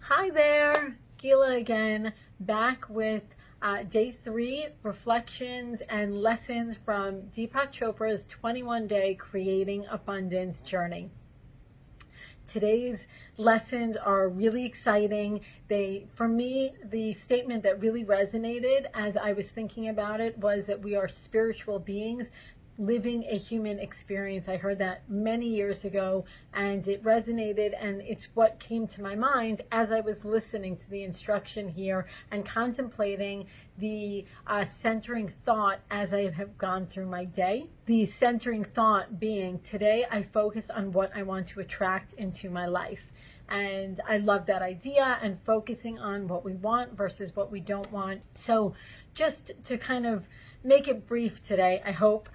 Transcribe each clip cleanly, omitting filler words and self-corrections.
Hi there, Gila again, back with day 3 reflections and lessons from Deepak Chopra's 21-day Creating Abundance journey. Today's lessons are really exciting. For me, the statement that really resonated as I was thinking about it was that we are spiritual beings living a human experience. I heard that many years ago and it resonated, and it's what came to my mind as I was listening to the instruction here and contemplating the centering thought as I have gone through my day. The centering thought being, today I focus on what I want to attract into my life. And I love that idea, and focusing on what we want versus what we don't want. So just to kind of make it brief today, I hope,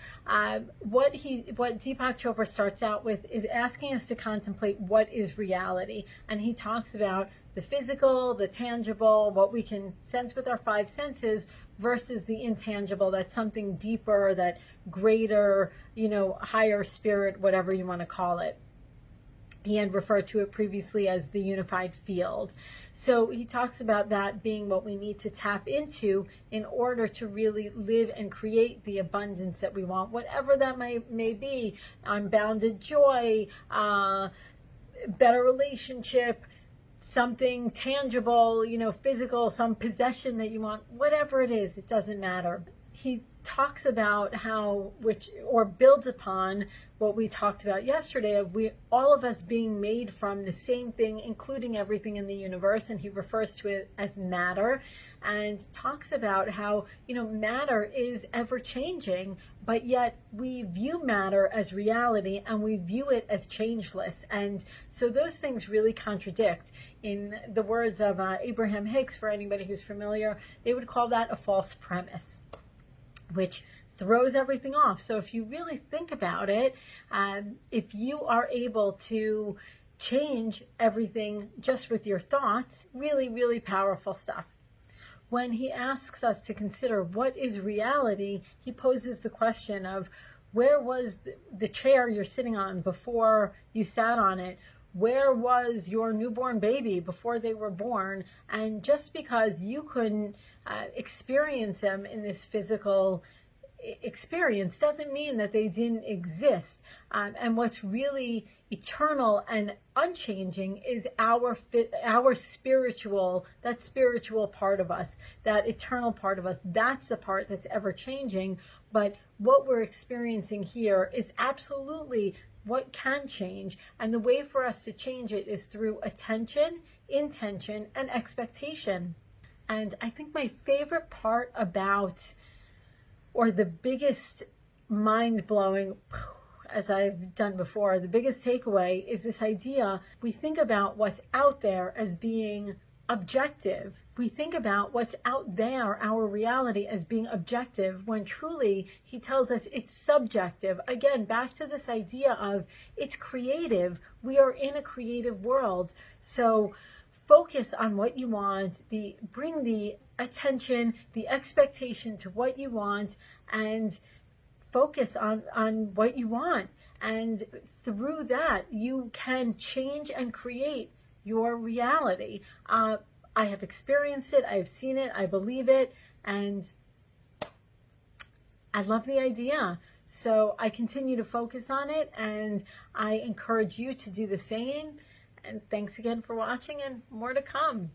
what Deepak Chopra starts out with is asking us to contemplate what is reality. And he talks about the physical, the tangible, what we can sense with our 5 senses versus the intangible, that's something deeper, that greater, higher spirit, whatever you want to call it. He had referred to it previously as the unified field. So he talks about that being what we need to tap into in order to really live and create the abundance that we want, whatever that may be, unbounded joy, better relationship, something tangible, physical, some possession that you want, whatever it is, it doesn't matter. He talks about how, builds upon what we talked about yesterday, of all of us being made from the same thing, including everything in the universe, and he refers to it as matter, and talks about how, matter is ever changing, but yet we view matter as reality and we view it as changeless. And so those things really contradict. In the words of Abraham Hicks, for anybody who's familiar, they would call that a false premise, which throws everything off. So if you really think about it, if you are able to change everything just with your thoughts, really, really powerful stuff. When he asks us to consider what is reality, he poses the question of, where was the chair you're sitting on before you sat on it? Where was your newborn baby before they were born? And just because you couldn't experience them in this physical experience doesn't mean that they didn't exist. And what's really eternal and unchanging is our spiritual, that spiritual part of us, that eternal part of us. That's the part that's ever changing. But what we're experiencing here is absolutely what can change. And the way for us to change it is through attention, intention, and expectation. And I think my favorite part about, or the biggest mind-blowing, as I've done before, the biggest takeaway is this idea. We think about what's out there as being objective. We think about what's out there, our reality, as being objective, when truly he tells us it's subjective. Again, back to this idea of it's creative. We are in a creative world. So focus on what you want, bring the attention, the expectation to what you want, and focus on what you want. And through that, you can change and create your reality. I have experienced it, I've seen it, I believe it, and I love the idea. So I continue to focus on it, and I encourage you to do the same. And thanks again for watching, and more to come.